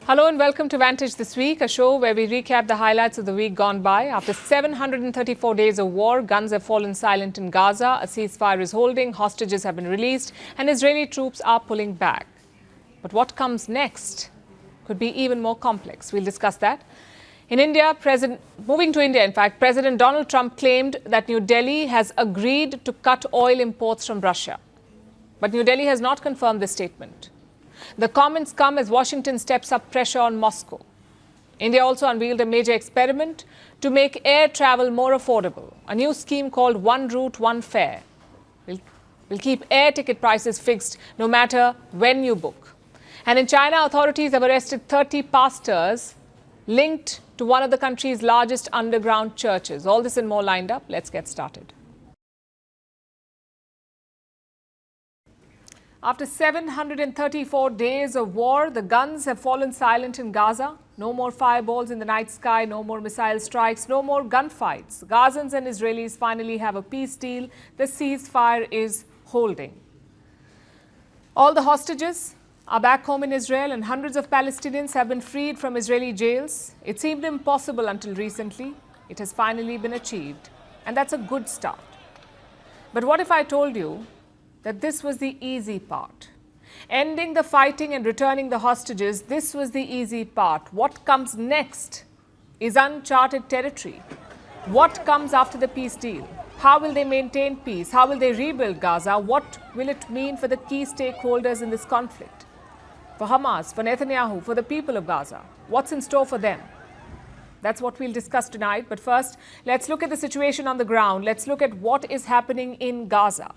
Hello and welcome to Vantage This Week, a show where we recap the highlights of the week gone by. After 734 days of war, guns have fallen silent in Gaza, a ceasefire is holding, hostages have been released, and Israeli troops are pulling back. But what comes next could be even more complex. We'll discuss that. In India, moving to India, in fact, President Donald Trump claimed that New Delhi has agreed to cut oil imports from Russia. But New Delhi has not confirmed this statement. The comments come as Washington steps up pressure on Moscow. India also unveiled a major experiment to make air travel more affordable, a new scheme called One Route, One Fare. Will keep air ticket prices fixed no matter when you book. And in China, authorities have arrested 30 pastors linked to one of the country's largest underground churches. All this and more lined up. Let's get started. After 734 days of war, the guns have fallen silent in Gaza. No more fireballs in the night sky, no more missile strikes, no more gunfights. Gazans and Israelis finally have a peace deal. The ceasefire is holding. All the hostages are back home in Israel, and hundreds of Palestinians have been freed from Israeli jails. It seemed impossible until recently. It has finally been achieved, and that's a good start. But what if I told you that this was the easy part? Ending the fighting and returning the hostages, this was the easy part. What comes next is uncharted territory. What comes after the peace deal? How will they maintain peace? How will they rebuild Gaza? What will it mean for the key stakeholders in this conflict? For Hamas, for Netanyahu, for the people of Gaza? What's in store for them? That's what we'll discuss tonight. But first, let's look at the situation on the ground. Let's look at what is happening in Gaza.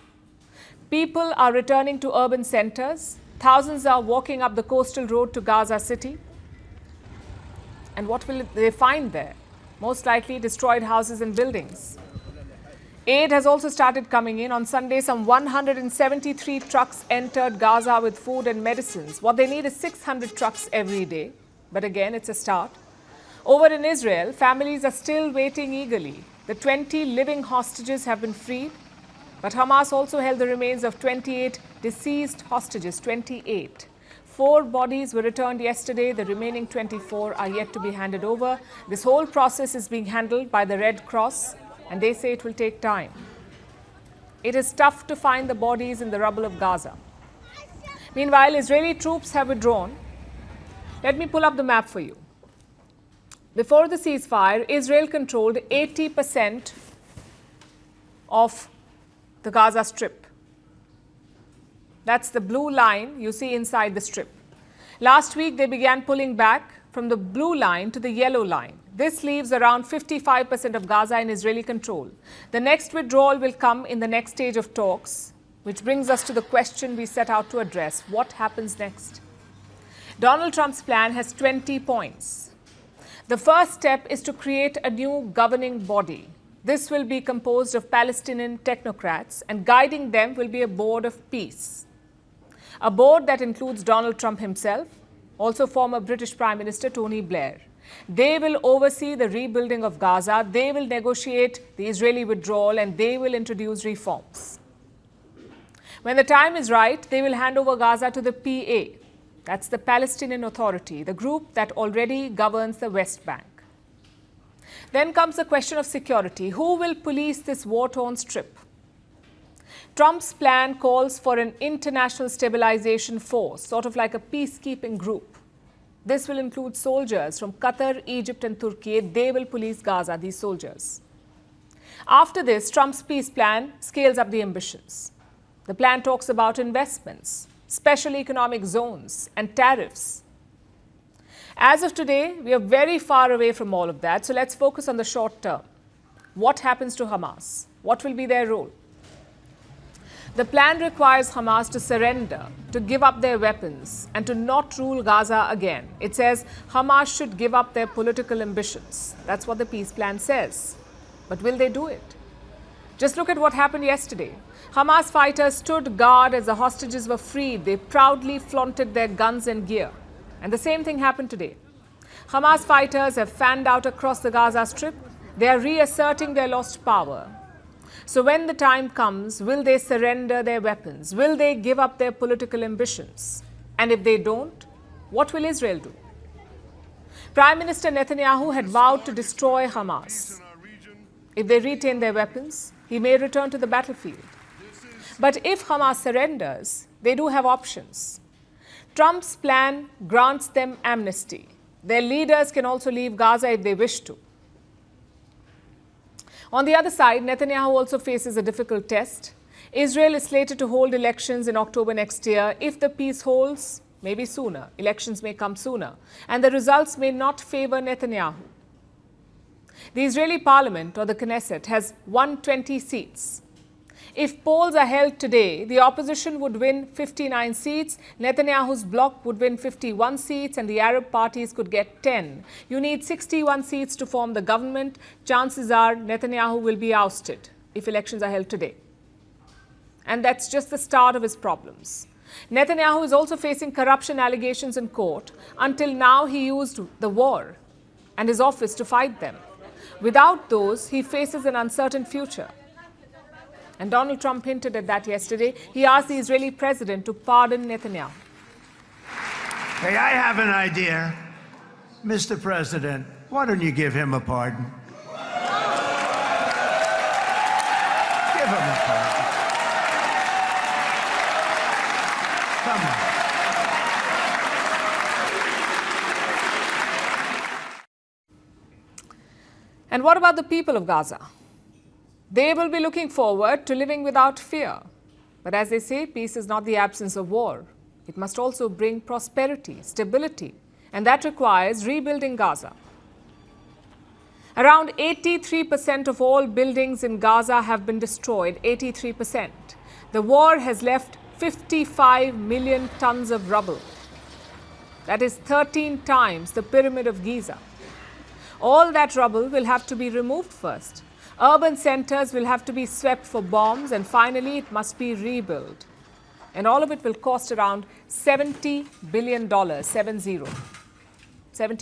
People are returning to urban centers. Thousands are walking up the coastal road to Gaza City. And what will they find there? Most likely destroyed houses and buildings. Aid has also started coming in. On Sunday, some 173 trucks entered Gaza with food and medicines. What they need is 600 trucks every day. But again, it's a start. Over in Israel, families are still waiting eagerly. The 20 living hostages have been freed. But Hamas also held the remains of 28 deceased hostages, 28. 4 bodies were returned yesterday. The remaining 24 are yet to be handed over. This whole process is being handled by the Red Cross, and they say it will take time. It is tough to find the bodies in the rubble of Gaza. Meanwhile, Israeli troops have withdrawn. Let me pull up the map for you. Before the ceasefire, Israel controlled 80% of the Gaza Strip. That's the blue line you see inside the strip. Last week, they began pulling back from the blue line to the yellow line. This leaves around 55% of Gaza in Israeli control. The next withdrawal will come in the next stage of talks, which brings us to the question we set out to address. What happens next? Donald Trump's plan has 20 points. The first step is to create a new governing body. This will be composed of Palestinian technocrats, and guiding them will be a board of peace. A board that includes Donald Trump himself, also former British Prime Minister Tony Blair. They will oversee the rebuilding of Gaza, they will negotiate the Israeli withdrawal, and they will introduce reforms. When the time is right, they will hand over Gaza to the PA. That's the Palestinian Authority, the group that already governs the West Bank. Then comes the question of security. Who will police this war-torn strip? Trump's plan calls for an international stabilization force, sort of like a peacekeeping group. This will include soldiers from Qatar, Egypt and Turkey. They will police Gaza, these soldiers. After this, Trump's peace plan scales up the ambitions. The plan talks about investments, special economic zones and tariffs. As of today, we are very far away from all of that, so let's focus on the short term. What happens to Hamas? What will be their role? The plan requires Hamas to surrender, to give up their weapons, and to not rule Gaza again. It says Hamas should give up their political ambitions. That's what the peace plan says. But will they do it? Just look at what happened yesterday. Hamas fighters stood guard as the hostages were freed. They proudly flaunted their guns and gear. And the same thing happened today. Hamas fighters have fanned out across the Gaza Strip. They are reasserting their lost power. So when the time comes, will they surrender their weapons? Will they give up their political ambitions? And if they don't, what will Israel do? Prime Minister Netanyahu had vowed to destroy Hamas. If they retain their weapons, he may return to the battlefield. But if Hamas surrenders, they do have options. Trump's plan grants them amnesty. Their leaders can also leave Gaza if they wish to. On the other side, Netanyahu also faces a difficult test. Israel is slated to hold elections in October next year. If the peace holds, maybe sooner. Elections may come sooner. And the results may not favor Netanyahu. The Israeli parliament, or the Knesset, has 120 seats. If polls are held today, the opposition would win 59 seats, Netanyahu's bloc would win 51 seats, and the Arab parties could get 10. You need 61 seats to form the government. Chances are Netanyahu will be ousted if elections are held today. And that's just the start of his problems. Netanyahu is also facing corruption allegations in court. Until now, he used the war and his office to fight them. Without those, he faces an uncertain future. And Donald Trump hinted at that yesterday. He asked the Israeli president to pardon Netanyahu. Hey, I have an idea. Mr. President, why don't you give him a pardon? Give him a pardon. Come on. And what about the people of Gaza? They will be looking forward to living without fear. But as they say, peace is not the absence of war. It must also bring prosperity, stability, and that requires rebuilding Gaza. Around 83% of all buildings in Gaza have been destroyed, 83%. The war has left 55 million tons of rubble. That is 13 times the Pyramid of Giza. All that rubble will have to be removed first. Urban centers will have to be swept for bombs, and finally it must be rebuilt. And all of it will cost around $70 billion, $70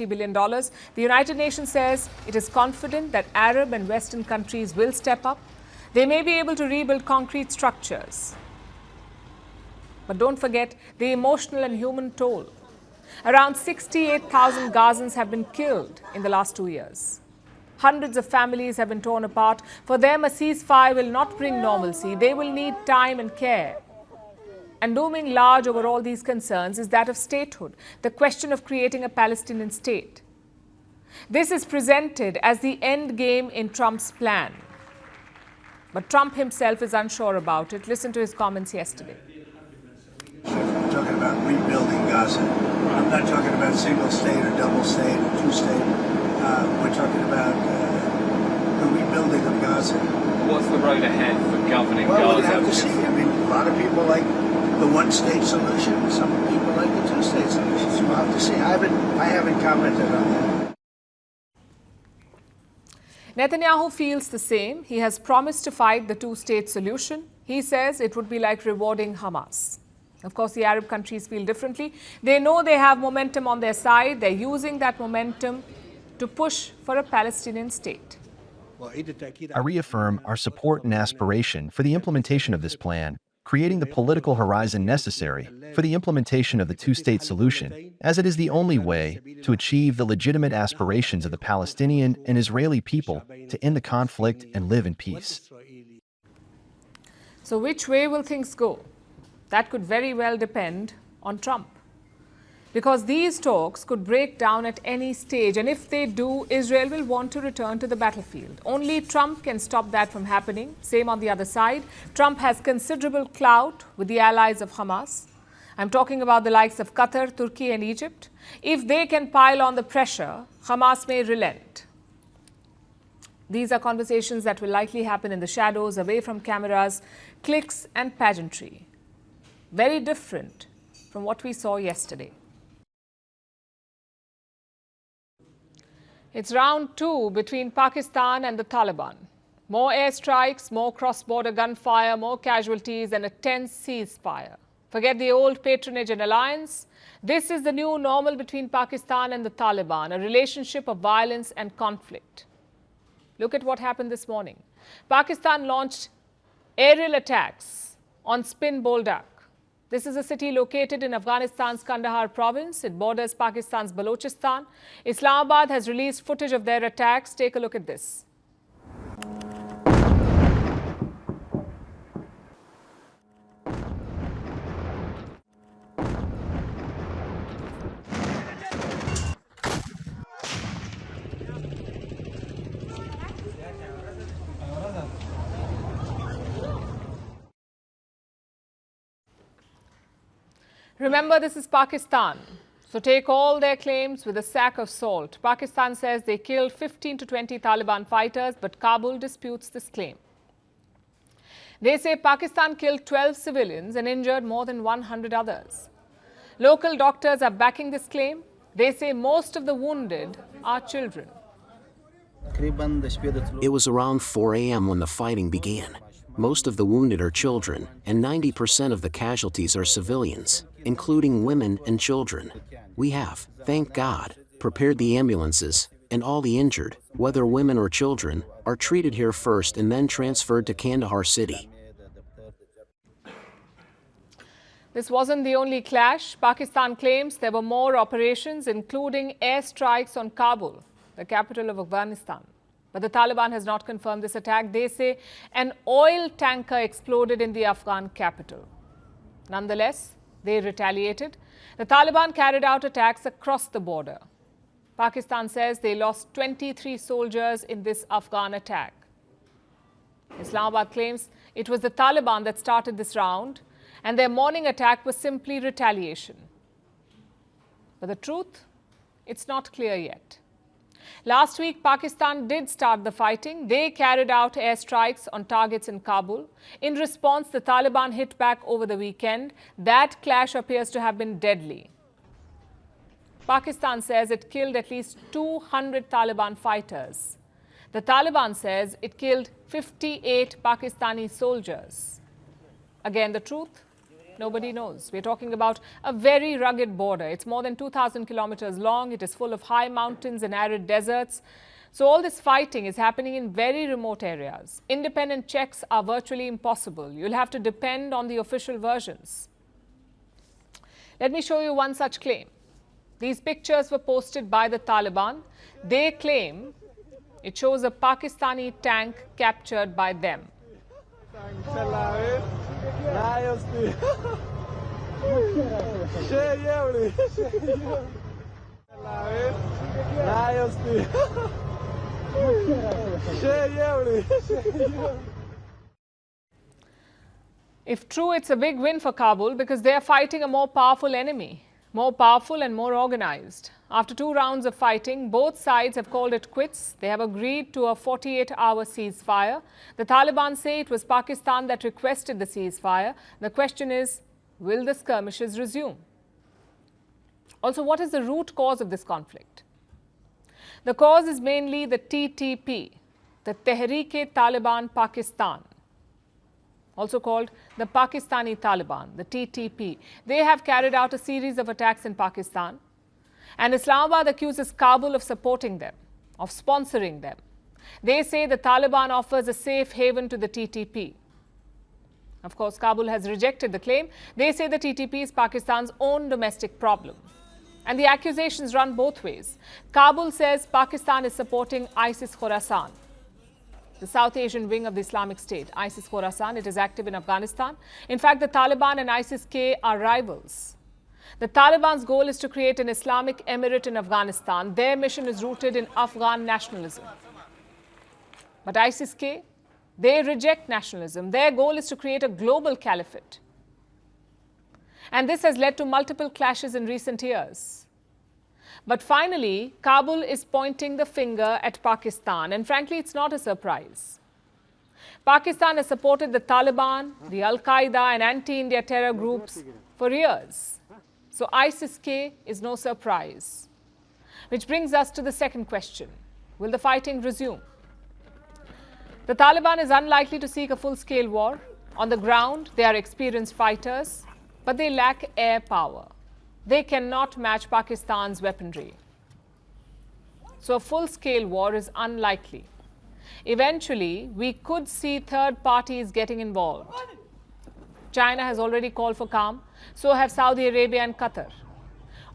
billion. The United Nations says it is confident that Arab and Western countries will step up. They may be able to rebuild concrete structures. But don't forget the emotional and human toll. Around 68,000 Gazans have been killed in the last 2 years. Hundreds of families have been torn apart. For them, a ceasefire will not bring normalcy. They will need time and care. And looming large over all these concerns is that of statehood, the question of creating a Palestinian state. This is presented as the end game in Trump's plan. But Trump himself is unsure about it. Listen to his comments yesterday. I'm talking about rebuilding Gaza. I'm not talking about single state or double state or two state. We're talking about the rebuilding of Gaza. What's the road ahead for governing Gaza? Gaza? We'll have to see. I mean, a lot of people like the one-state solution. Some people like the two-state solution. So we'll have to see. I haven't commented on that. Netanyahu feels the same. He has promised to fight the two-state solution. He says it would be like rewarding Hamas. Of course, the Arab countries feel differently. They know they have momentum on their side. They're using that momentum to push for a Palestinian state. I reaffirm our support and aspiration for the implementation of this plan, creating the political horizon necessary for the implementation of the two-state solution, as it is the only way to achieve the legitimate aspirations of the Palestinian and Israeli people to end the conflict and live in peace. So which way will things go? That could very well depend on Trump. Because these talks could break down at any stage, and if they do, Israel will want to return to the battlefield. Only Trump can stop that from happening. Same on the other side. Trump has considerable clout with the allies of Hamas. I'm talking about the likes of Qatar, Turkey and Egypt. If they can pile on the pressure, Hamas may relent. These are conversations that will likely happen in the shadows, away from cameras, clicks and pageantry. Very different from what we saw yesterday. It's round 2 between Pakistan and the Taliban. More airstrikes, more cross-border gunfire, more casualties and a tense ceasefire. Forget the old patronage and alliance. This is the new normal between Pakistan and the Taliban, a relationship of violence and conflict. Look at what happened this morning. Pakistan launched aerial attacks on Spin Boldak. This is a city located in Afghanistan's Kandahar province. It borders Pakistan's Balochistan. Islamabad has released footage of their attacks. Take a look at this. Remember, this is Pakistan, so take all their claims with a sack of salt. Pakistan says they killed 15 to 20 Taliban fighters, but Kabul disputes this claim. They say Pakistan killed 12 civilians and injured more than 100 others. Local doctors are backing this claim. They say most of the wounded are children. It was around 4 a.m. when the fighting began. Most of the wounded are children, and 90% of the casualties are civilians, including women and children. We have, thank God, prepared the ambulances, and all the injured, whether women or children, are treated here first and then transferred to Kandahar city. This wasn't the only clash. Pakistan claims there were more operations, including airstrikes on Kabul, the capital of Afghanistan. But the Taliban has not confirmed this attack. They say an oil tanker exploded in the Afghan capital. Nonetheless, they retaliated. The Taliban carried out attacks across the border. Pakistan says they lost 23 soldiers in this Afghan attack. Islamabad claims it was the Taliban that started this round, and their morning attack was simply retaliation. But the truth, it's not clear yet. Last week, Pakistan did start the fighting. They carried out airstrikes on targets in Kabul. In response, the Taliban hit back over the weekend. That clash appears to have been deadly. Pakistan says it killed at least 200 Taliban fighters. The Taliban says it killed 58 Pakistani soldiers. Again, the truth? Nobody knows. We're talking about a very rugged border. It's more than 2,000 kilometers long. It is full of high mountains and arid deserts. So all this fighting is happening in very remote areas. Independent checks are virtually impossible. You'll have to depend on the official versions. Let me show you one such claim. These pictures were posted by the Taliban. They claim it shows a Pakistani tank captured by them. If true, it's a big win for Kabul because they are fighting a more powerful enemy, more powerful and more organized. After 2 rounds of fighting, both sides have called it quits. They have agreed to a 48-hour ceasefire. The Taliban say it was Pakistan that requested the ceasefire. The question is, will the skirmishes resume? Also, what is the root cause of this conflict? The cause is mainly the TTP, the Tehreek-e-Taliban Pakistan, also called the Pakistani Taliban, the TTP. They have carried out a series of attacks in Pakistan. And Islamabad accuses Kabul of supporting them, of sponsoring them. They say the Taliban offers a safe haven to the TTP. Of course, Kabul has rejected the claim. They say the TTP is Pakistan's own domestic problem. And the accusations run both ways. Kabul says Pakistan is supporting ISIS Khorasan, the South Asian wing of the Islamic State. ISIS Khorasan, it is active in Afghanistan. In fact, the Taliban and ISIS-K are rivals. The Taliban's goal is to create an Islamic emirate in Afghanistan. Their mission is rooted in Afghan nationalism. But ISIS-K, they reject nationalism. Their goal is to create a global caliphate. And this has led to multiple clashes in recent years. But finally, Kabul is pointing the finger at Pakistan. And frankly, it's not a surprise. Pakistan has supported the Taliban, the Al-Qaeda and anti-India terror groups for years. So ISIS-K is no surprise. Which brings us to the second question. Will the fighting resume? The Taliban is unlikely to seek a full-scale war. On the ground, they are experienced fighters, but they lack air power. They cannot match Pakistan's weaponry. So a full-scale war is unlikely. Eventually, we could see third parties getting involved. China has already called for calm. So have Saudi Arabia and Qatar.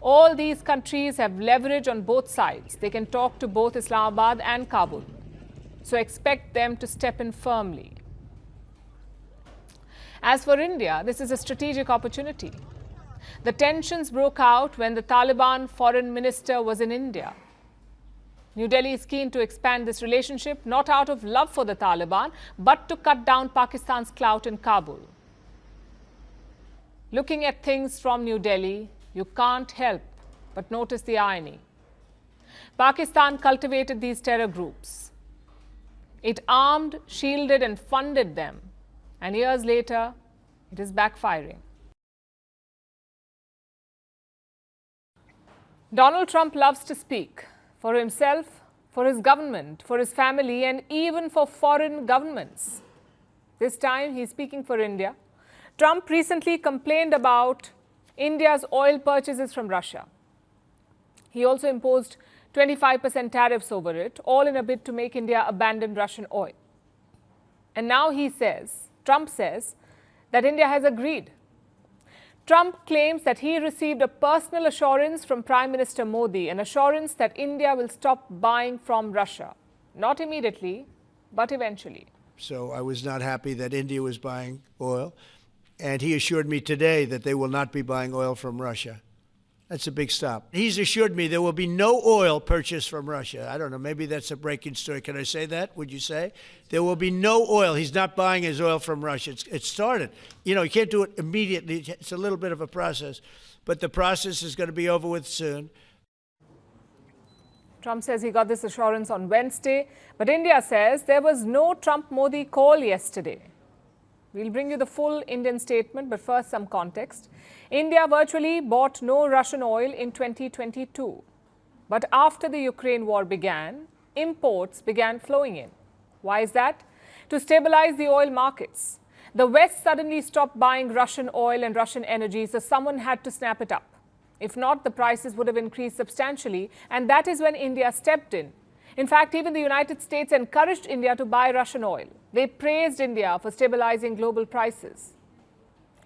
All these countries have leverage on both sides. They can talk to both Islamabad and Kabul. So expect them to step in firmly. As for India, this is a strategic opportunity. The tensions broke out when the Taliban foreign minister was in India. New Delhi is keen to expand this relationship, not out of love for the Taliban, but to cut down Pakistan's clout in Kabul. Looking at things from New Delhi, you can't help but notice the irony. Pakistan cultivated these terror groups. It armed, shielded and funded them. And years later, it is backfiring. Donald Trump loves to speak for himself, for his government, for his family, and even for foreign governments. This time, he's speaking for India. Trump recently complained about India's oil purchases from Russia. He also imposed 25% tariffs over it, all in a bid to make India abandon Russian oil. And now Trump says that India has agreed. Trump claims that he received a personal assurance from Prime Minister Modi, an assurance that India will stop buying from Russia. Not immediately, but eventually. So I was not happy that India was buying oil. And he assured me today that they will not be buying oil from Russia. That's a big stop. He's assured me there will be no oil purchased from Russia. I don't know, maybe that's a breaking story. Can I say that? Would you say? There will be no oil. He's not buying his oil from Russia. It started. You know, you can't do it immediately. It's a little bit of a process. But the process is going to be over with soon. Trump says he got this assurance on Wednesday. But India says there was no Trump-Modi call yesterday. We'll bring you the full Indian statement, but first some context. India virtually bought no Russian oil in 2022. But after the Ukraine war began, imports began flowing in. Why is that? To stabilize the oil markets. The West suddenly stopped buying Russian oil and Russian energy, so someone had to snap it up. If not, the prices would have increased substantially, and that is when India stepped in. In fact, even the United States encouraged India to buy Russian oil. They praised India for stabilizing global prices.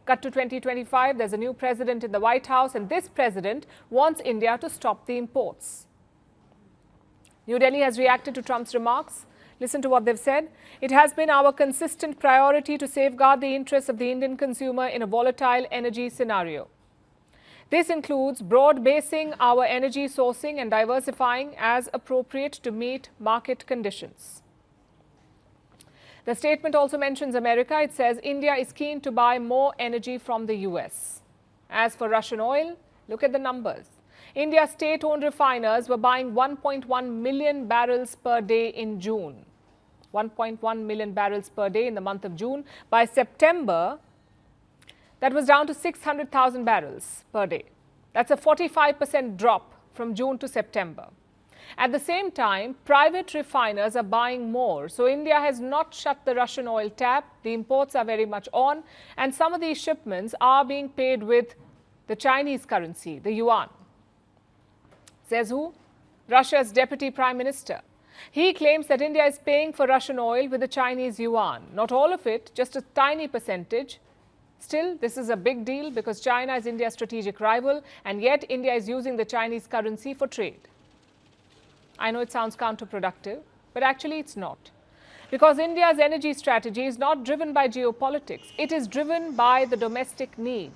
Cut to 2025, there's a new president in the White House, and this president wants India to stop the imports. New Delhi has reacted to Trump's remarks. Listen to what they've said. It has been our consistent priority to safeguard the interests of the Indian consumer in a volatile energy scenario. This includes broad-basing our energy sourcing and diversifying as appropriate to meet market conditions. The statement also mentions America. It says India is keen to buy more energy from the US. As for Russian oil, look at the numbers. India's state-owned refiners were buying 1.1 million barrels per day in June. 1.1 million barrels per day in the month of June. By September, that was down to 600,000 barrels per day. That's a 45% drop from June to September. At the same time, private refiners are buying more. So India has not shut the Russian oil tap. The imports are very much on. And some of these shipments are being paid with the Chinese currency, the yuan. Says who? Russia's deputy prime minister. He claims that India is paying for Russian oil with the Chinese yuan. Not all of it, just a tiny percentage. Still, this is a big deal because China is India's strategic rival, and yet India is using the Chinese currency for trade. I know it sounds counterproductive, but actually it's not. Because India's energy strategy is not driven by geopolitics. It is driven by the domestic need.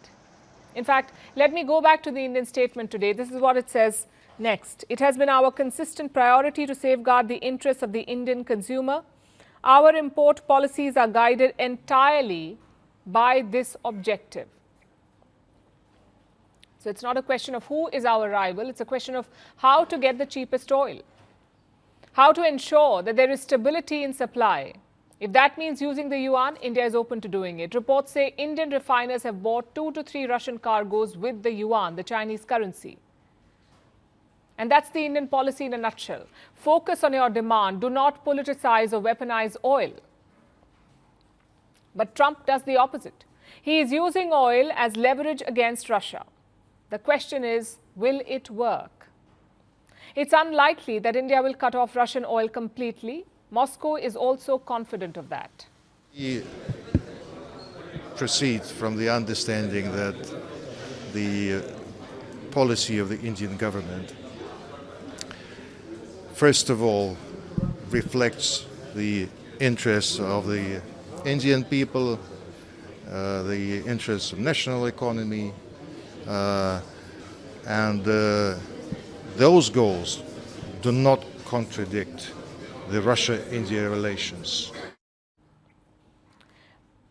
In fact, let me go back to the Indian statement today. This is what it says next. It has been our consistent priority to safeguard the interests of the Indian consumer. Our import policies are guided entirely by this objective. So it's not a question of who is our rival, it's a question of how to get the cheapest oil, how to ensure that there is stability in supply. If that means using the yuan, India is open to doing it. Reports say Indian refiners have bought 2 to 3 Russian cargoes with the yuan, the Chinese currency. And that's the Indian policy in a nutshell. Focus on your demand, do not politicize or weaponize oil. But Trump does the opposite. He is using oil as leverage against Russia. The question is, will it work? It's unlikely that India will cut off Russian oil completely. Moscow is also confident of that. proceed from the understanding that the policy of the Indian government, first of all, reflects the interests of the Indian people, the interests of national economy, and those goals do not contradict the Russia-India relations.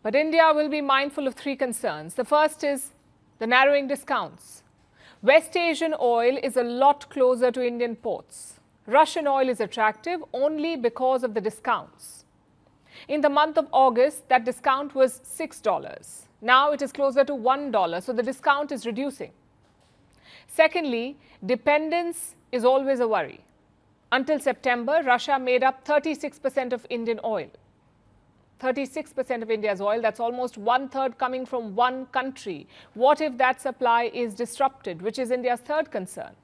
But India will be mindful of three concerns. The first is the narrowing discounts. West Asian oil is a lot closer to Indian ports. Russian oil is attractive only because of the discounts. In the month of August, that discount was $6. Now it is closer to $1, so the discount is reducing. Secondly, dependence is always a worry. Until September, Russia made up 36% of Indian oil. 36% of India's oil, that's almost 1/3 coming from one country. What if that supply is disrupted, which is India's third concern?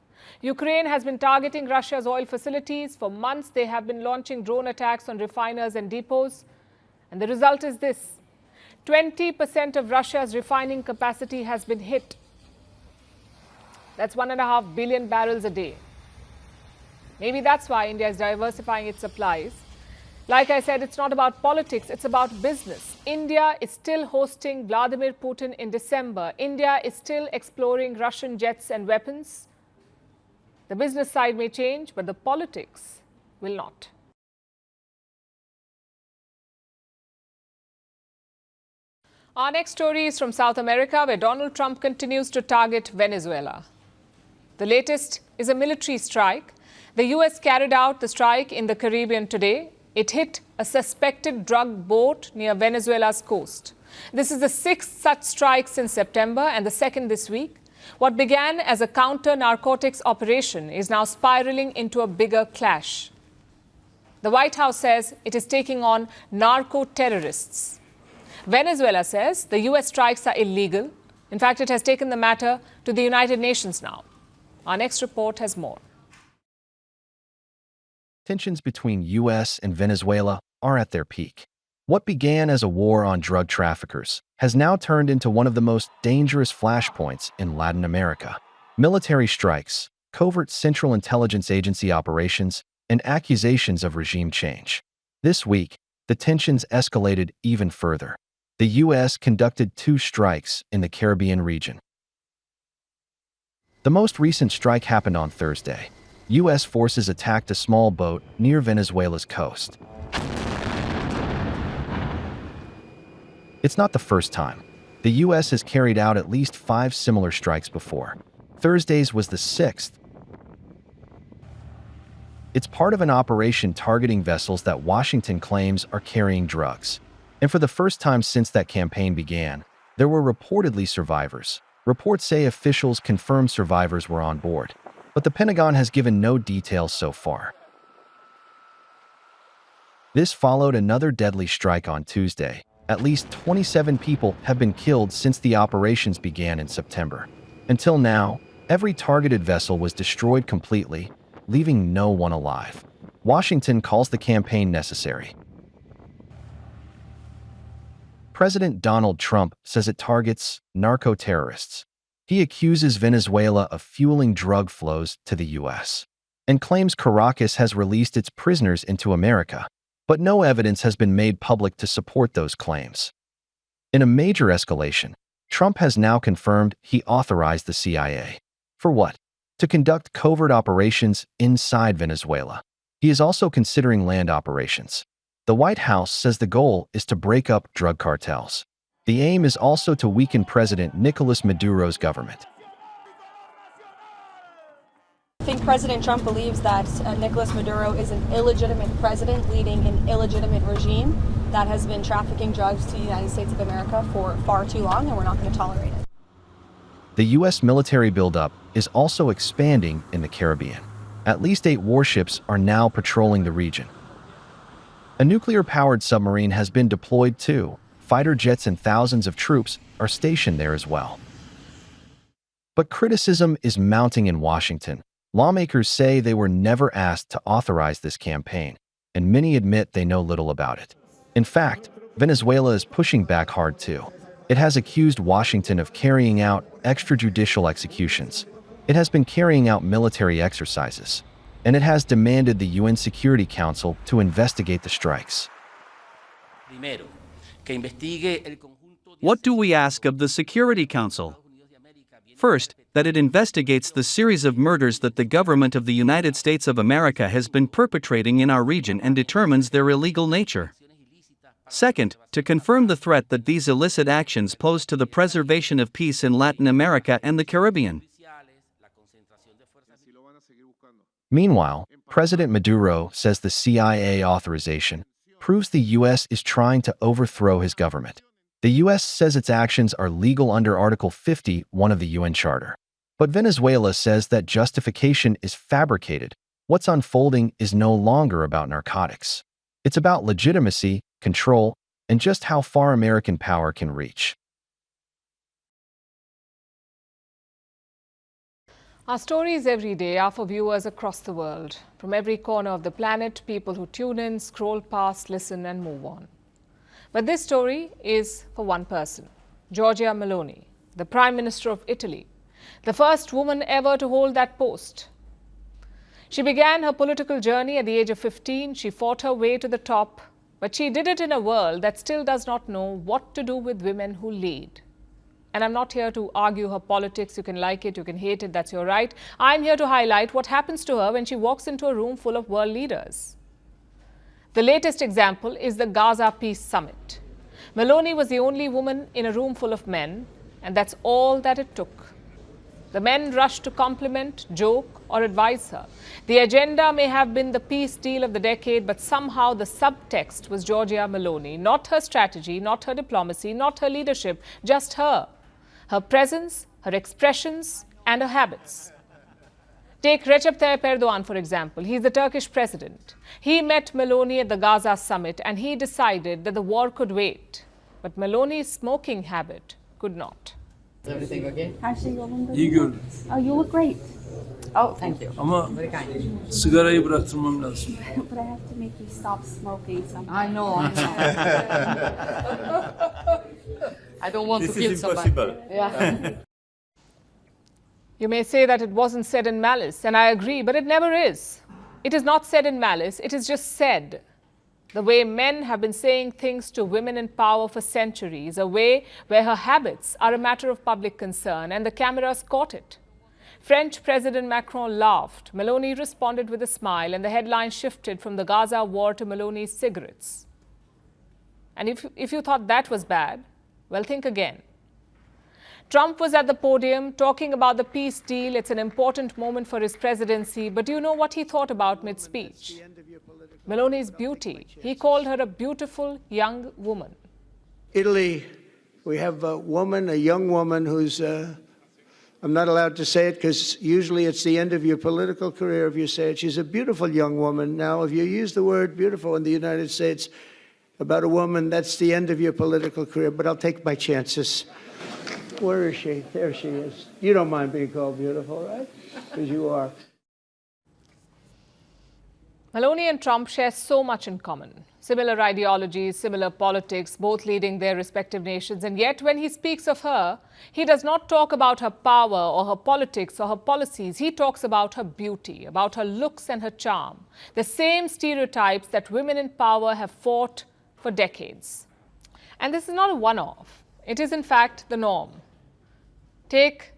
Ukraine has been targeting Russia's oil facilities. For months, they have been launching drone attacks on refiners and depots. And the result is this: 20% of Russia's refining capacity has been hit. That's 1.5 billion barrels a day. Maybe that's why India is diversifying its supplies. Like I said, it's not about politics, it's about business. India is still hosting Vladimir Putin in December. India is still exploring Russian jets and weapons. The business side may change, but the politics will not. Our next story is from South America, where Donald Trump continues to target Venezuela. The latest is a military strike. The U.S. carried out the strike in the Caribbean today. It hit a suspected drug boat near Venezuela's coast. This is the 6th such strike since September and the 2nd this week. What began as a counter-narcotics operation is now spiraling into a bigger clash. The White House says it is taking on narco-terrorists. Venezuela says the U.S. strikes are illegal. In fact, it has taken the matter to the United Nations now. Our next report has more. Tensions between U.S. and Venezuela are at their peak. What began as a war on drug traffickers has now turned into one of the most dangerous flashpoints in Latin America. Military strikes, covert Central Intelligence Agency operations, and accusations of regime change. This week, the tensions escalated even further. The U.S. conducted 2 strikes in the Caribbean region. The most recent strike happened on Thursday. U.S. forces attacked a small boat near Venezuela's coast. It's not the first time. The U.S. has carried out at least 5 similar strikes before. Thursday's was the 6th. It's part of an operation targeting vessels that Washington claims are carrying drugs. And for the first time since that campaign began, there were reportedly survivors. Reports say officials confirmed survivors were on board, but the Pentagon has given no details so far. This followed another deadly strike on Tuesday. At least 27 people have been killed since the operations began in September. Until now, every targeted vessel was destroyed completely, leaving no one alive. Washington calls the campaign necessary. President Donald Trump says it targets narco-terrorists. He accuses Venezuela of fueling drug flows to the U.S. and claims Caracas has released its prisoners into America, but no evidence has been made public to support those claims. In a major escalation, Trump has now confirmed he authorized the CIA. For what? To conduct covert operations inside Venezuela. He is also considering land operations. The White House says the goal is to break up drug cartels. The aim is also to weaken President Nicolas Maduro's government. I think President Trump believes that Nicolas Maduro is an illegitimate president leading an illegitimate regime that has been trafficking drugs to the United States of America for far too long, and we're not going to tolerate it. The U.S. military buildup is also expanding in the Caribbean. At least 8 warships are now patrolling the region. A nuclear-powered submarine has been deployed too. Fighter jets and thousands of troops are stationed there as well. But criticism is mounting in Washington. Lawmakers say they were never asked to authorize this campaign, and many admit they know little about it. In fact, Venezuela is pushing back hard too. It has accused Washington of carrying out extrajudicial executions. It has been carrying out military exercises. And it has demanded the UN Security Council to investigate the strikes. What do we ask of the Security Council? First, that it investigates the series of murders that the government of the United States of America has been perpetrating in our region and determines their illegal nature. Second, to confirm the threat that these illicit actions pose to the preservation of peace in Latin America and the Caribbean. Meanwhile, President Maduro says the CIA authorization proves the U.S. is trying to overthrow his government. The U.S. says its actions are legal under Article 51 of the UN Charter. But Venezuela says that justification is fabricated. What's unfolding is no longer about narcotics. It's about legitimacy, control, and just how far American power can reach. Our stories every day are for viewers across the world. From every corner of the planet, people who tune in, scroll past, listen and move on. But this story is for one person, Giorgia Meloni, the Prime Minister of Italy, the first woman ever to hold that post. She began her political journey at the age of 15. She fought her way to the top, but she did it in a world that still does not know what to do with women who lead. And I'm not here to argue her politics. You can like it, you can hate it, that's your right. I'm here to highlight what happens to her when she walks into a room full of world leaders. The latest example is the Gaza Peace Summit. Meloni was the only woman in a room full of men, and that's all that it took. The men rushed to compliment, joke, or advise her. The agenda may have been the peace deal of the decade, but somehow the subtext was Giorgia Meloni. Not her strategy, not her diplomacy, not her leadership, just her. Her presence, her expressions, and her habits. Take Recep Tayyip Erdogan, for example. He's the Turkish president. He met Meloni at the Gaza summit and he decided that the war could wait. But Meloni's smoking habit could not. Is everything okay? How's she yolunda? İyi gördüm. Oh, you look great. Oh, thank you. Ama Very kind. sigarayı bıraktırmam lazım. But I have to make you stop smoking somehow. I know. I don't want to kill somebody. Yeah. You may say that it wasn't said in malice, and I agree, but it never is. It is not said in malice, it is just said. The way men have been saying things to women in power for centuries, a way where her habits are a matter of public concern, and the cameras caught it. French President Macron laughed. Meloni responded with a smile, and the headline shifted from the Gaza war to Meloni's cigarettes. And if you thought that was bad, well, think again. Trump was at the podium talking about the peace deal. It's an important moment for his presidency. But do you know what he thought about mid-speech? Meloni's beauty. He called her a beautiful young woman. Italy, we have a woman, a young woman who's, I'm not allowed to say it because usually it's the end of your political career if you say it. She's a beautiful young woman. Now, if you use the word beautiful in the United States about a woman, that's the end of your political career. But I'll take my chances. Where is she? There she is. You don't mind being called beautiful, right? Because you are. Meloni and Trump share so much in common. Similar ideologies, similar politics, both leading their respective nations. And yet, when he speaks of her, he does not talk about her power or her politics or her policies. He talks about her beauty, about her looks and her charm. The same stereotypes that women in power have fought for decades. And this is not a one-off. It is, in fact, the norm. Take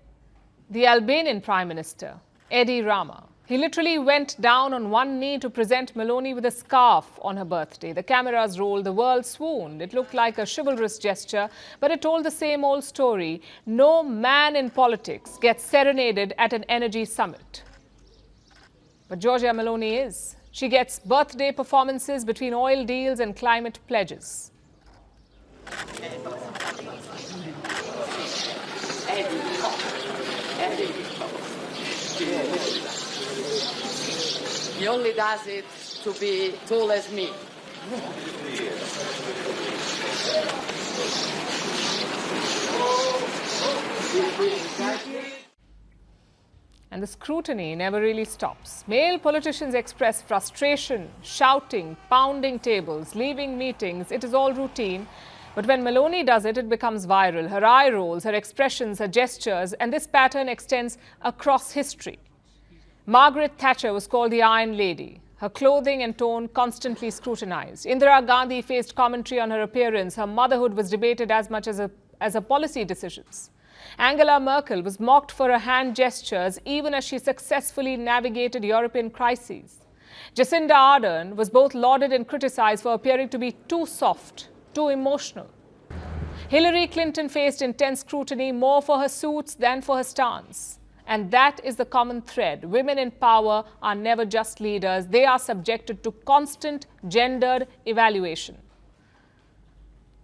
the Albanian Prime Minister, Edi Rama. He literally went down on one knee to present Meloni with a scarf on her birthday. The cameras rolled, the world swooned. It looked like a chivalrous gesture, but it told the same old story. No man in politics gets serenaded at an energy summit. But Giorgia Meloni is. She gets birthday performances between oil deals and climate pledges. He only does it to be tall as me. And the scrutiny never really stops. Male politicians express frustration, shouting, pounding tables, leaving meetings. It is all routine. But when Meloni does it, it becomes viral. Her eye rolls, her expressions, her gestures, and this pattern extends across history. Margaret Thatcher was called the Iron Lady. Her clothing and tone constantly scrutinized. Indira Gandhi faced commentary on her appearance. Her motherhood was debated as much as her policy decisions. Angela Merkel was mocked for her hand gestures even as she successfully navigated European crises. Jacinda Ardern was both lauded and criticized for appearing to be too soft, too emotional. Hillary Clinton faced intense scrutiny more for her suits than for her stance. And that is the common thread. Women in power are never just leaders. They are subjected to constant gendered evaluation.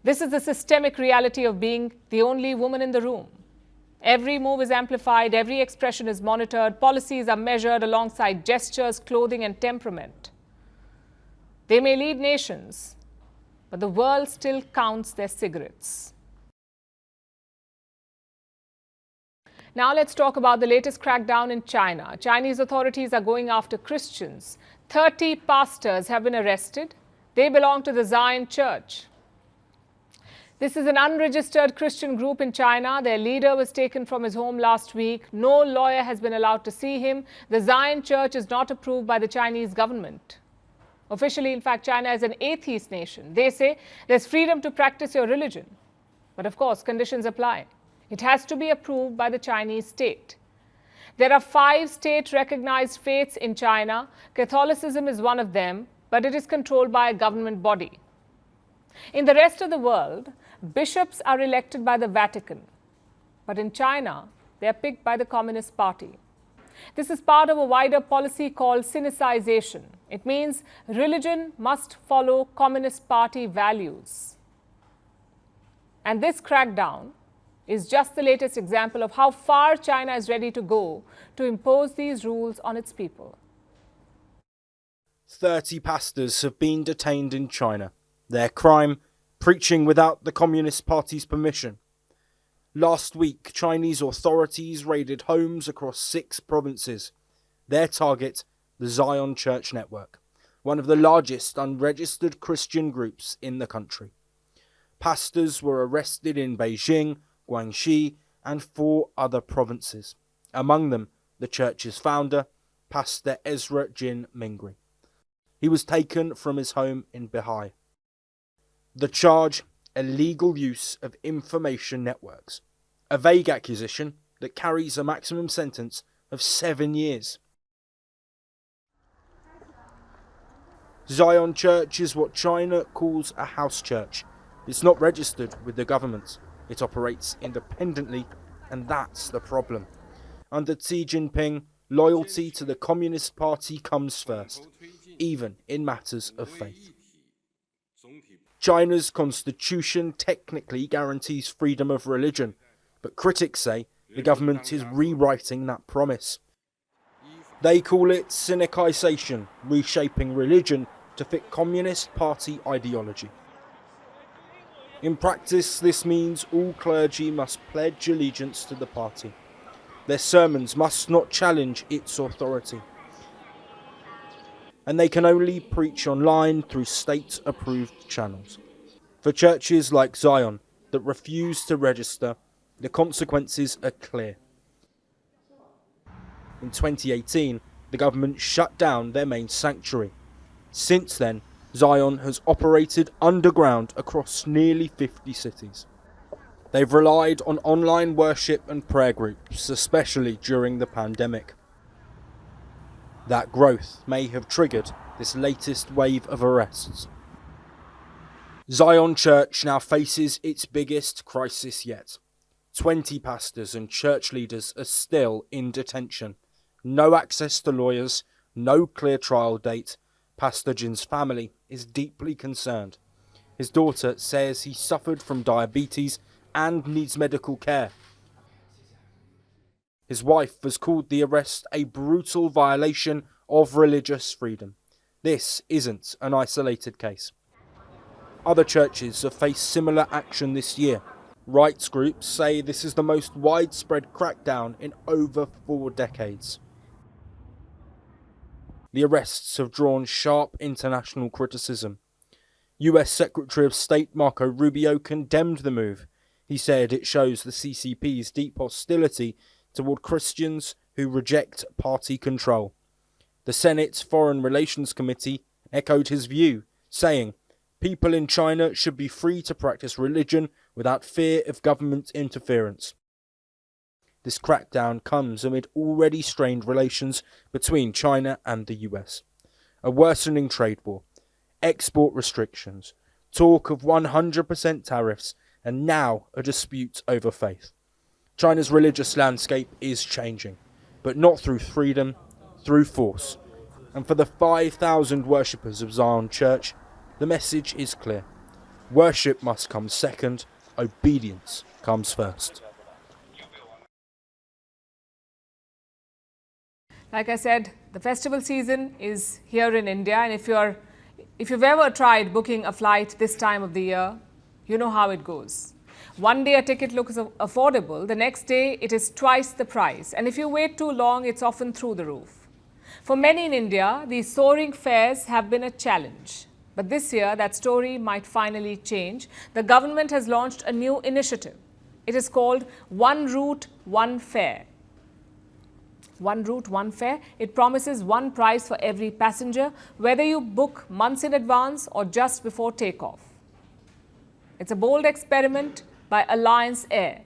This is the systemic reality of being the only woman in the room. Every move is amplified, every expression is monitored, policies are measured alongside gestures, clothing, and temperament. They may lead nations, but the world still counts their cigarettes. Now let's talk about the latest crackdown in China. Chinese authorities are going after Christians. 30 pastors have been arrested. They belong to the Zion Church. This is an unregistered Christian group in China. Their leader was taken from his home last week. No lawyer has been allowed to see him. The Zion Church is not approved by the Chinese government. Officially, in fact, China is an atheist nation. They say there's freedom to practice your religion. But of course, conditions apply. It has to be approved by the Chinese state. There are 5 state-recognized faiths in China. Catholicism is one of them, but it is controlled by a government body. In the rest of the world, bishops are elected by the Vatican. But in China, they are picked by the Communist Party. This is part of a wider policy called Sinicization. It means religion must follow Communist Party values. And this crackdown is just the latest example of how far China is ready to go to impose these rules on its people. 30 pastors have been detained in China. Their crime, preaching without the Communist Party's permission. Last week, Chinese authorities raided homes across 6 provinces. Their target, the Zion Church Network, one of the largest unregistered Christian groups in the country. Pastors were arrested in Beijing, Guangxi, and 4 other provinces. Among them, the church's founder, Pastor Ezra Jin Mingri. He was taken from his home in Bihai. The charge, illegal use of information networks. A vague accusation that carries a maximum sentence of 7 years. Zion Church is what China calls a house church. It's not registered with the government. It operates independently, and that's the problem. Under Xi Jinping, loyalty to the Communist Party comes first, even in matters of faith. China's constitution technically guarantees freedom of religion, but critics say the government is rewriting that promise. They call it Sinicization, reshaping religion to fit Communist Party ideology. In practice, this means all clergy must pledge allegiance to the party. Their sermons must not challenge its authority. And they can only preach online through state-approved channels. For churches like Zion that refuse to register, the consequences are clear. In 2018, the government shut down their main sanctuary. Since then, Zion has operated underground across nearly 50 cities. They've relied on online worship and prayer groups, especially during the pandemic. That growth may have triggered this latest wave of arrests. Zion Church now faces its biggest crisis yet. 20 pastors and church leaders are still in detention. No access to lawyers, no clear trial date. Pastor Jin's family is deeply concerned. His daughter says he suffered from diabetes and needs medical care. His wife has called the arrest a brutal violation of religious freedom. This isn't an isolated case. Other churches have faced similar action this year. Rights groups say this is the most widespread crackdown in over 4 decades. The arrests have drawn sharp international criticism. US Secretary of State Marco Rubio condemned the move. He said it shows the CCP's deep hostility toward Christians who reject party control. The Senate's Foreign Relations Committee echoed his view, saying, "People in China should be free to practice religion without fear of government interference." This crackdown comes amid already strained relations between China and the US. A worsening trade war, export restrictions, talk of 100% tariffs, and now a dispute over faith. China's religious landscape is changing, but not through freedom, through force. And for the 5,000 worshippers of Zion Church, the message is clear. Worship must come second, obedience comes first. Like I said, the festival season is here in India, and if you've ever tried booking a flight this time of the year, you know how it goes. One day a ticket looks affordable, the next day it is twice the price, and if you wait too long, it's often through the roof. For many in India, these soaring fares have been a challenge. But this year, that story might finally change. The government has launched a new initiative. It is called One Route, One Fare. One route, one fare. It promises one price for every passenger, whether you book months in advance or just before takeoff. It's a bold experiment by Alliance Air,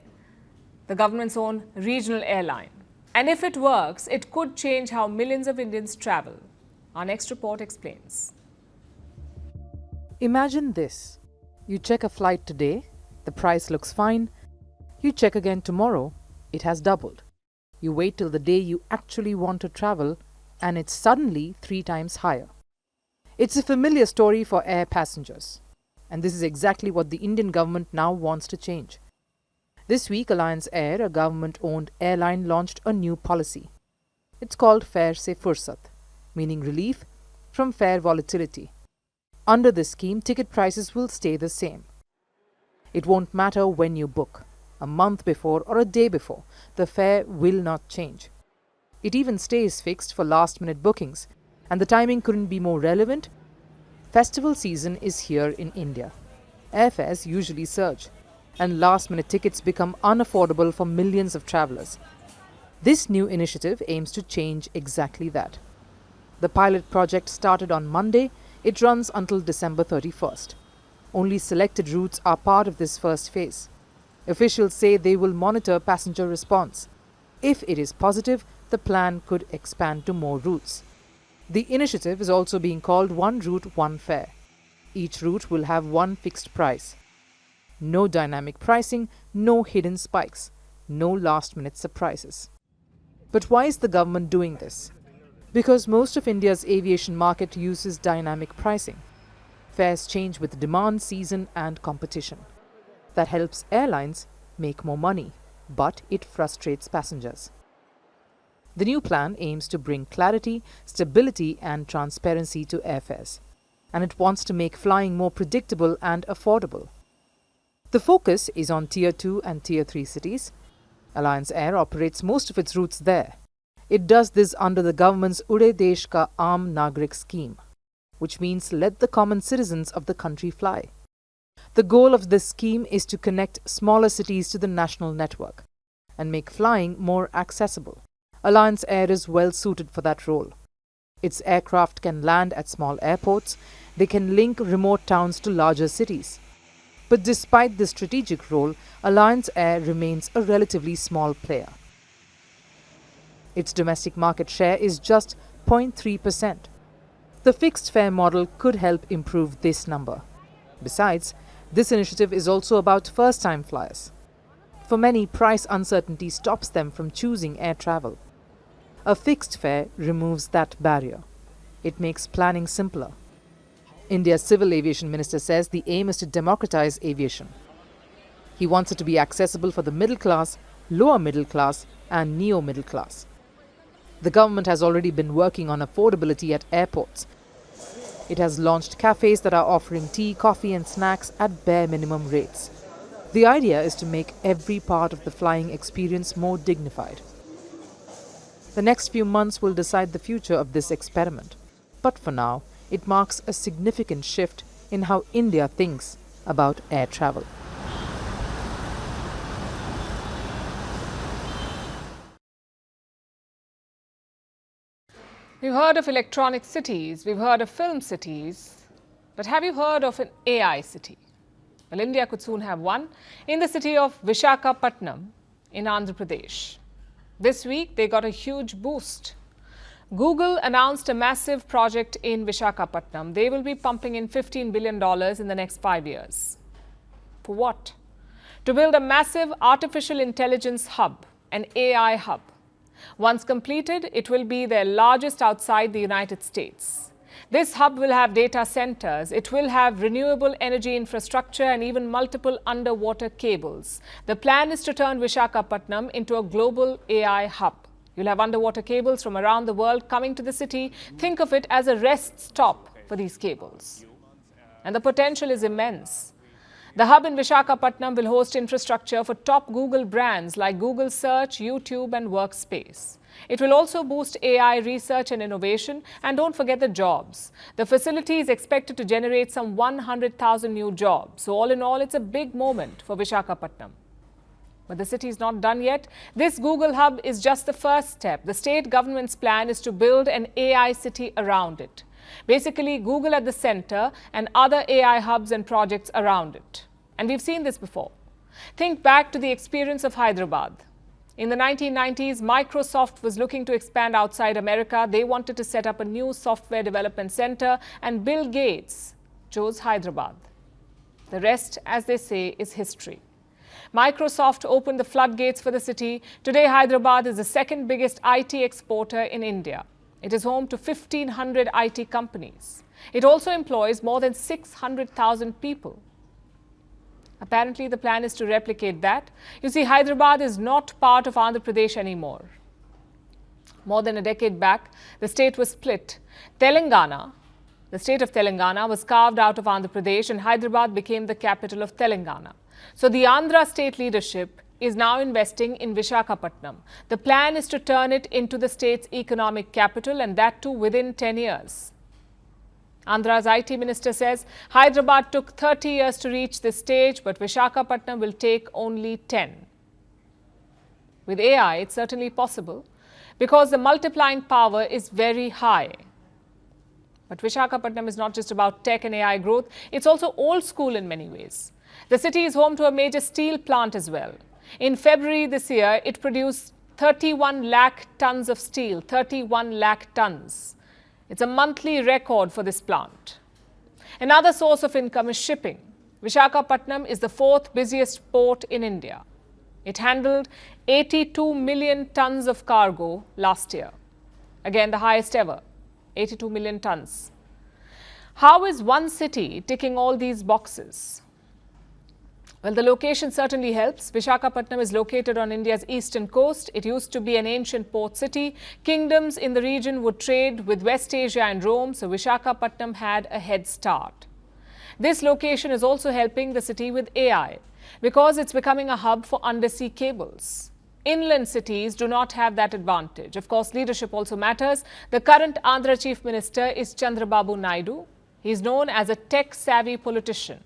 the government's own regional airline. And if it works, it could change how millions of Indians travel. Our next report explains. Imagine this. You check a flight today, the price looks fine. You check again tomorrow, it has doubled. You wait till the day you actually want to travel, and it's suddenly 3 times higher. It's a familiar story for air passengers. And this is exactly what the Indian government now wants to change. This week, Alliance Air, a government-owned airline, launched a new policy. It's called Fare Se Fursat, meaning relief from fare volatility. Under this scheme, ticket prices will stay the same. It won't matter when you book, a month before or a day before, the fare will not change. It even stays fixed for last-minute bookings, and the timing couldn't be more relevant. Festival season is here in India. Airfares usually surge, and last-minute tickets become unaffordable for millions of travelers. This new initiative aims to change exactly that. The pilot project started on Monday. It runs until December 31st. Only selected routes are part of this first phase. Officials say they will monitor passenger response. If it is positive, the plan could expand to more routes. The initiative is also being called One Route, One Fare. Each route will have one fixed price. No dynamic pricing, no hidden spikes, no last-minute surprises. But why is the government doing this? Because most of India's aviation market uses dynamic pricing. Fares change with demand, season, and competition. That helps airlines make more money, but it frustrates passengers. The new plan aims to bring clarity, stability, and transparency to airfares, and it wants to make flying more predictable and affordable. The focus is on Tier 2 and Tier 3 cities. Alliance Air operates most of its routes there. It does this under the government's Ude Desh Ka Aam Nagrik scheme, which means let the common citizens of the country fly. The goal of this scheme is to connect smaller cities to the national network and make flying more accessible. Alliance Air is well suited for that role. Its aircraft can land at small airports. They can link remote towns to larger cities. But despite this strategic role, Alliance Air remains a relatively small player. Its domestic market share is just 0.3%. The fixed fare model could help improve this number. Besides, this initiative is also about first-time flyers. For many, price uncertainty stops them from choosing air travel. A fixed fare removes that barrier. It makes planning simpler. India's Civil Aviation Minister says the aim is to democratize aviation. He wants it to be accessible for the middle class, lower middle class, and neo-middle class. The government has already been working on affordability at airports. It has launched cafes that are offering tea, coffee, and snacks at bare minimum rates. The idea is to make every part of the flying experience more dignified. The next few months will decide the future of this experiment. But for now, it marks a significant shift in how India thinks about air travel. We've heard of electronic cities, we've heard of film cities, but have you heard of an AI city? Well, India could soon have one in the city of Visakhapatnam in Andhra Pradesh. This week, they got a huge boost. Google announced a massive project in Visakhapatnam. They will be pumping in $15 billion in the next 5 years. For what? To build a massive artificial intelligence hub, an AI hub. Once completed, it will be their largest outside the United States. This hub will have data centers, it will have renewable energy infrastructure and even multiple underwater cables. The plan is to turn Visakhapatnam into a global AI hub. You'll have underwater cables from around the world coming to the city. Think of it as a rest stop for these cables. And the potential is immense. The hub in Visakhapatnam will host infrastructure for top Google brands like Google Search, YouTube and Workspace. It will also boost AI research and innovation, and don't forget the jobs. The facility is expected to generate some 100,000 new jobs. So all in all, it's a big moment for Visakhapatnam. But the city is not done yet. This Google hub is just the first step. The state government's plan is to build an AI city around it. Basically, Google at the center and other AI hubs and projects around it. And we've seen this before. Think back to the experience of Hyderabad. In the 1990s, Microsoft was looking to expand outside America. They wanted to set up a new software development center, and Bill Gates chose Hyderabad. The rest, as they say, is history. Microsoft opened the floodgates for the city. Today, Hyderabad is the second biggest IT exporter in India. It is home to 1,500 IT companies. It also employs more than 600,000 people. Apparently, the plan is to replicate that. You see, Hyderabad is not part of Andhra Pradesh anymore. More than a decade back, the state was split. The state of Telangana was carved out of Andhra Pradesh, and Hyderabad became the capital of Telangana. So the Andhra state leadership is now investing in Visakhapatnam. The plan is to turn it into the state's economic capital, and that too within 10 years. Andhra's IT minister says Hyderabad took 30 years to reach this stage, but Visakhapatnam will take only 10. With AI, it's certainly possible because the multiplying power is very high. But Visakhapatnam is not just about tech and AI growth, it's also old school in many ways. The city is home to a major steel plant as well. In February this year, it produced 31 lakh tons of steel, 31 lakh tons. It's a monthly record for this plant. Another source of income is shipping. Visakhapatnam is the fourth busiest port in India. It handled 82 million tons of cargo last year. Again, the highest ever, 82 million tons. How is one city ticking all these boxes? Well, the location certainly helps. Visakhapatnam is located on India's eastern coast. It used to be an ancient port city. Kingdoms in the region would trade with West Asia and Rome, so Visakhapatnam had a head start. This location is also helping the city with AI because it's becoming a hub for undersea cables. Inland cities do not have that advantage. Of course, leadership also matters. The current Andhra Chief Minister is Chandrababu Naidu. He is known as a tech-savvy politician.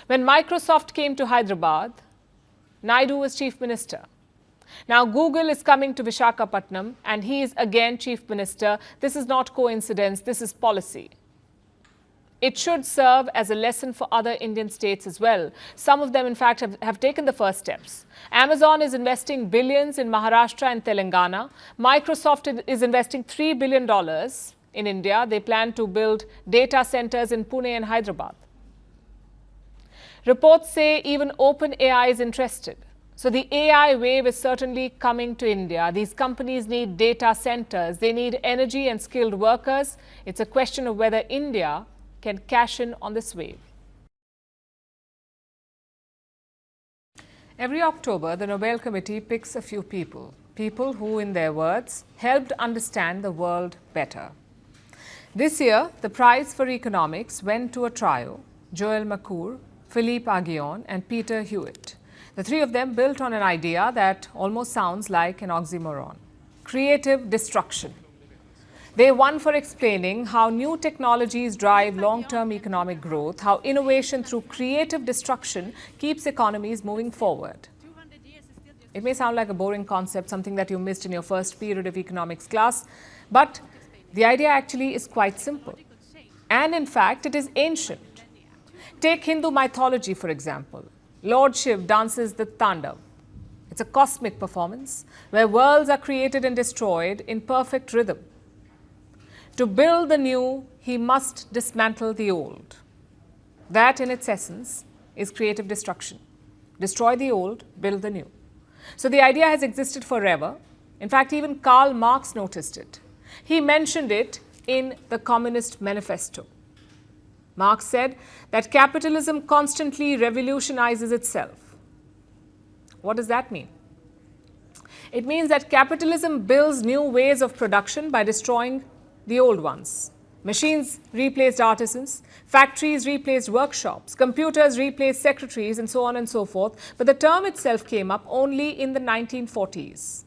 When Microsoft came to Hyderabad, Naidu was Chief Minister. Now Google is coming to Visakhapatnam and he is again Chief Minister. This is not coincidence, this is policy. It should serve as a lesson for other Indian states as well. Some of them, in fact, have taken the first steps. Amazon is investing billions in Maharashtra and Telangana. Microsoft is investing $3 billion in India. They plan to build data centers in Pune and Hyderabad. Reports say even OpenAI is interested. So the AI wave is certainly coming to India. These companies need data centers. They need energy and skilled workers. It's a question of whether India can cash in on this wave. Every October, the Nobel Committee picks a few people who, in their words, helped understand the world better. This year, the prize for economics went to a trio, Joel McCour, Philippe Aghion and Peter Hewitt. The three of them built on an idea that almost sounds like an oxymoron: creative destruction. They won for explaining how new technologies drive long-term economic growth, how innovation through creative destruction keeps economies moving forward. It may sound like a boring concept, something that you missed in your first period of economics class, but the idea actually is quite simple. And in fact, it is ancient. Take Hindu mythology, for example. Lord Shiv dances the Tandav. It's a cosmic performance where worlds are created and destroyed in perfect rhythm. To build the new, he must dismantle the old. That, in its essence, is creative destruction. Destroy the old, build the new. So the idea has existed forever. In fact, even Karl Marx noticed it. He mentioned it in the Communist Manifesto. Marx said that capitalism constantly revolutionizes itself. What does that mean? It means that capitalism builds new ways of production by destroying the old ones. Machines replaced artisans, factories replaced workshops, computers replaced secretaries, and so on and so forth. But the term itself came up only in the 1940s.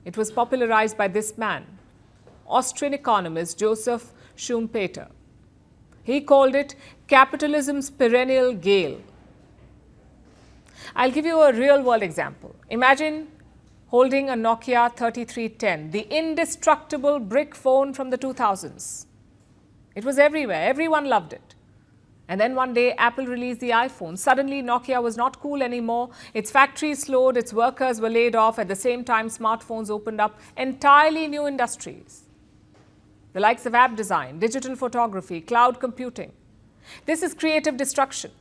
It was popularized by this man, Austrian economist Joseph Schumpeter. He called it capitalism's perennial gale. I'll give you a real-world example. Imagine holding a Nokia 3310, the indestructible brick phone from the 2000s. It was everywhere. Everyone loved it. And then one day, Apple released the iPhone. Suddenly, Nokia was not cool anymore. Its factories slowed. Its workers were laid off. At the same time, smartphones opened up entirely new industries. The likes of app design, digital photography, cloud computing. This is creative destruction.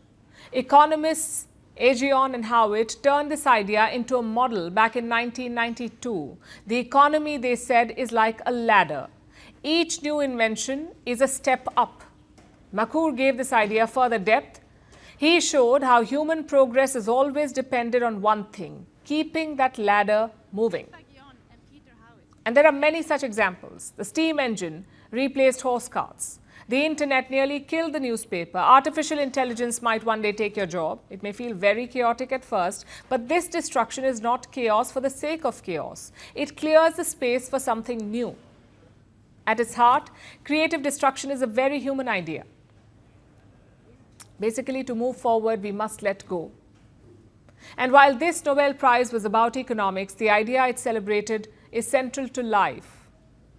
Economists Agion and Howitt turned this idea into a model back in 1992. The economy, they said, is like a ladder. Each new invention is a step up. McCool gave this idea further depth. He showed how human progress is always dependent on one thing, keeping that ladder moving. And there are many such examples. The steam engine replaced horse carts. The internet nearly killed the newspaper. Artificial intelligence might one day take your job. It may feel very chaotic at first, but this destruction is not chaos for the sake of chaos. It clears the space for something new. At its heart, creative destruction is a very human idea. Basically, to move forward, we must let go. And while this Nobel Prize was about economics, the idea it celebrated is central to life.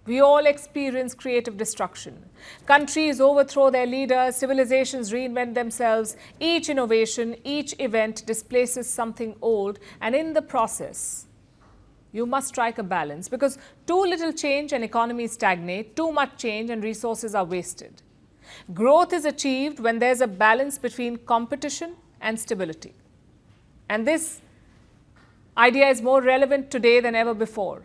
We all experience creative destruction. Countries overthrow their leaders, civilizations reinvent themselves. Each innovation, each event displaces something old, and in the process, you must strike a balance, because too little change and economies stagnate, too much change and resources are wasted. Growth is achieved when there's a balance between competition and stability. And this idea is more relevant today than ever before.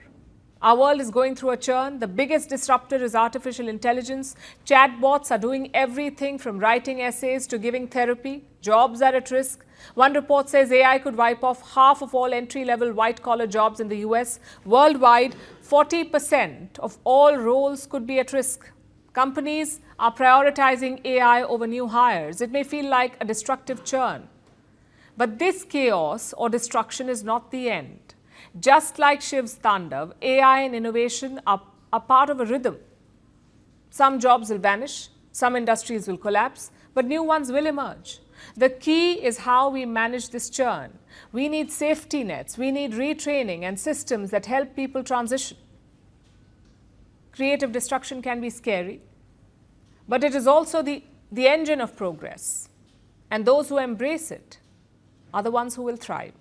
Our world is going through a churn. The biggest disruptor is artificial intelligence. Chatbots are doing everything from writing essays to giving therapy. Jobs are at risk. One report says AI could wipe off half of all entry-level white-collar jobs in the US. Worldwide, 40% of all roles could be at risk. Companies are prioritizing AI over new hires. It may feel like a destructive churn. But this chaos or destruction is not the end. Just like Shiv's Tandav, AI and innovation are part of a rhythm. Some jobs will vanish, some industries will collapse, but new ones will emerge. The key is how we manage this churn. We need safety nets, we need retraining and systems that help people transition. Creative destruction can be scary, but it is also the engine of progress. And those who embrace it are the ones who will thrive.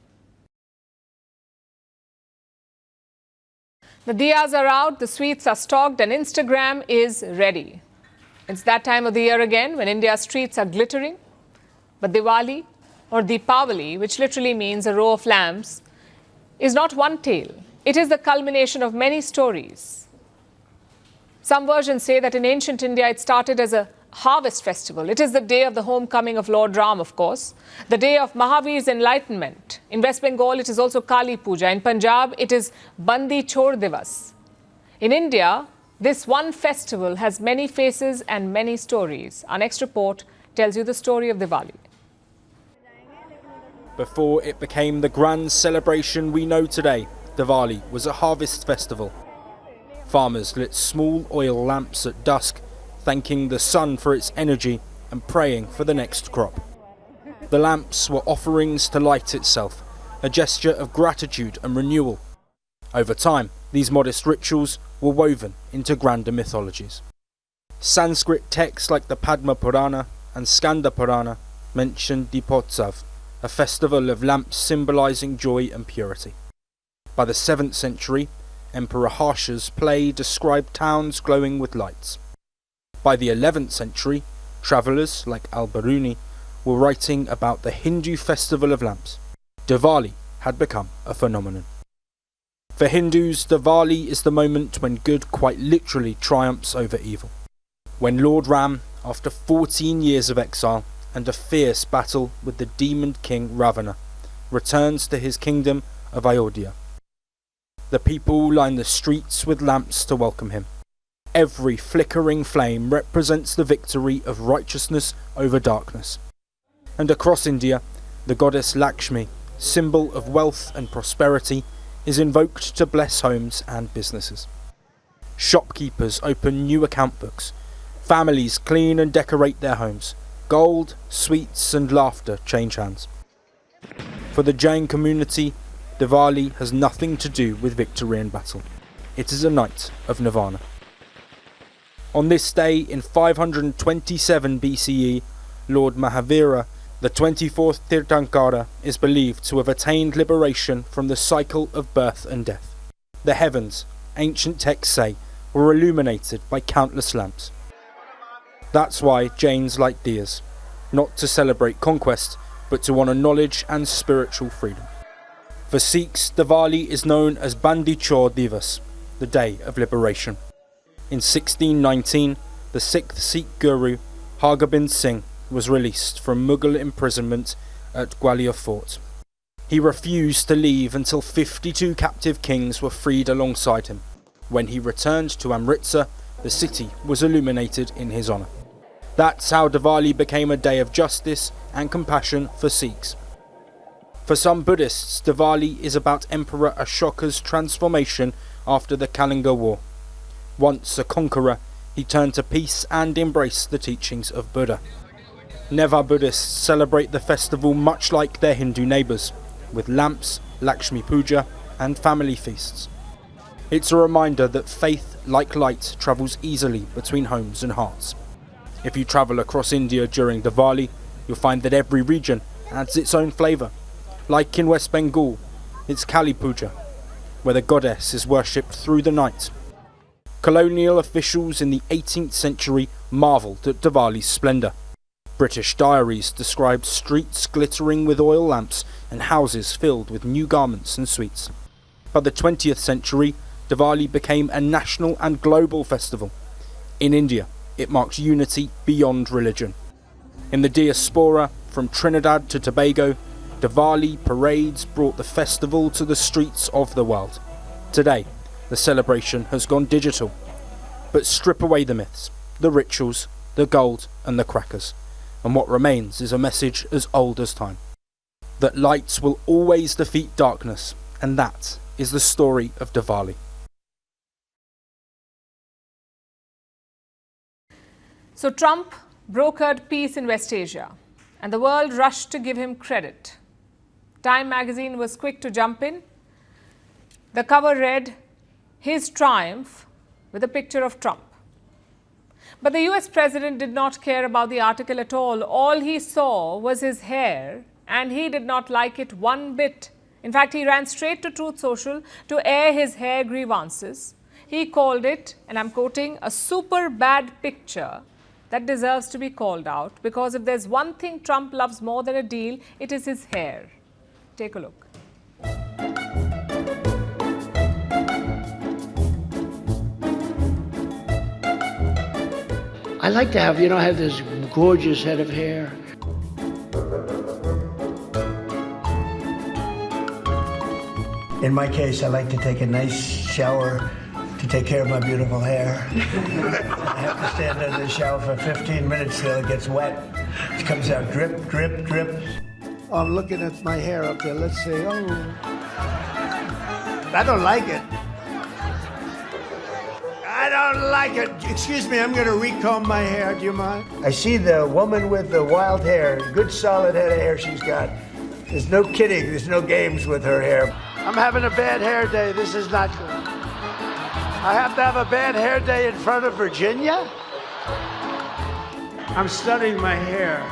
The diyas are out, the sweets are stocked, and Instagram is ready. It's that time of the year again when India's streets are glittering. But Diwali, or Deepavali, which literally means a row of lamps, is not one tale. It is the culmination of many stories. Some versions say that in ancient India it started as a harvest festival. It is the day of the homecoming of Lord Ram, of course, the day of Mahavir's enlightenment. In West Bengal, it is also Kali Puja. In Punjab, it is Bandi Chor Divas. In India, this one festival has many faces and many stories. Our next report tells you the story of Diwali. Before it became the grand celebration we know today, Diwali was a harvest festival. Farmers lit small oil lamps at dusk, thanking the sun for its energy and praying for the next crop. The lamps were offerings to light itself, a gesture of gratitude and renewal. Over time, these modest rituals were woven into grander mythologies. Sanskrit texts like the Padma Purana and Skanda Purana mention Deepotsav, a festival of lamps symbolizing joy and purity. By the 7th century, Emperor Harsha's play described towns glowing with lights. By the 11th century, travellers like Al-Biruni were writing about the Hindu festival of lamps. Diwali had become a phenomenon. For Hindus, Diwali is the moment when good quite literally triumphs over evil. When Lord Ram, after 14 years of exile and a fierce battle with the demon king Ravana, returns to his kingdom of Ayodhya. The people line the streets with lamps to welcome him. Every flickering flame represents the victory of righteousness over darkness. And across India, the goddess Lakshmi, symbol of wealth and prosperity, is invoked to bless homes and businesses. Shopkeepers open new account books. Families clean and decorate their homes. Gold, sweets and laughter change hands. For the Jain community, Diwali has nothing to do with victory in battle. It is a night of nirvana. On this day in 527 BCE, Lord Mahavira, the 24th Tirthankara, is believed to have attained liberation from the cycle of birth and death. The heavens, ancient texts say, were illuminated by countless lamps. That's why Jains light diyas, not to celebrate conquest, but to honour knowledge and spiritual freedom. For Sikhs, Diwali is known as Bandi Chor Divas, the Day of Liberation. In 1619, the 6th Sikh Guru, Hargobind Singh, was released from Mughal imprisonment at Gwalior Fort. He refused to leave until 52 captive kings were freed alongside him. When he returned to Amritsar, the city was illuminated in his honour. That's how Diwali became a day of justice and compassion for Sikhs. For some Buddhists, Diwali is about Emperor Ashoka's transformation after the Kalinga War. Once a conqueror, he turned to peace and embraced the teachings of Buddha. Neva Buddhists celebrate the festival much like their Hindu neighbours, with lamps, Lakshmi Puja and family feasts. It's a reminder that faith, like light, travels easily between homes and hearts. If you travel across India during Diwali, you'll find that every region adds its own flavour. Like in West Bengal, it's Kali Puja, where the goddess is worshipped through the night. Colonial officials in the 18th century marvelled at Diwali's splendour. British diaries describe streets glittering with oil lamps and houses filled with new garments and sweets. By the 20th century, Diwali became a national and global festival. In India, it marks unity beyond religion. In the diaspora, from Trinidad to Tobago, Diwali parades brought the festival to the streets of the world. Today, the celebration has gone digital. But strip away the myths, the rituals, the gold and the crackers, and what remains is a message as old as time. That light will always defeat darkness, and that is the story of Diwali. So Trump brokered peace in West Asia, and the world rushed to give him credit. Time magazine was quick to jump in. The cover read, "His triumph," with a picture of Trump. But the US president did not care about the article at all. All he saw was his hair, and he did not like it one bit. In fact, he ran straight to Truth Social to air his hair grievances. He called it, and I'm quoting, "a super bad picture that deserves to be called out, because if there's one thing Trump loves more than a deal, it is his hair." Take a look. I like to have, have this gorgeous head of hair. In my case, I like to take a nice shower to take care of my beautiful hair. I have to stand under the shower for 15 minutes till it gets wet. It comes out drip, drip, drip. Oh, I'm looking at my hair up there. Let's see. Oh, I don't like it. I don't like it. Excuse me, I'm going to recomb my hair. Do you mind? I see the woman with the wild hair, good solid head of hair she's got. There's no kidding. There's no games with her hair. I'm having a bad hair day. This is not good. I have to have a bad hair day in front of Virginia? I'm studying my hair.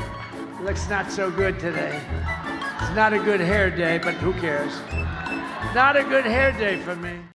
It looks not so good today. It's not a good hair day, but who cares? Not a good hair day for me.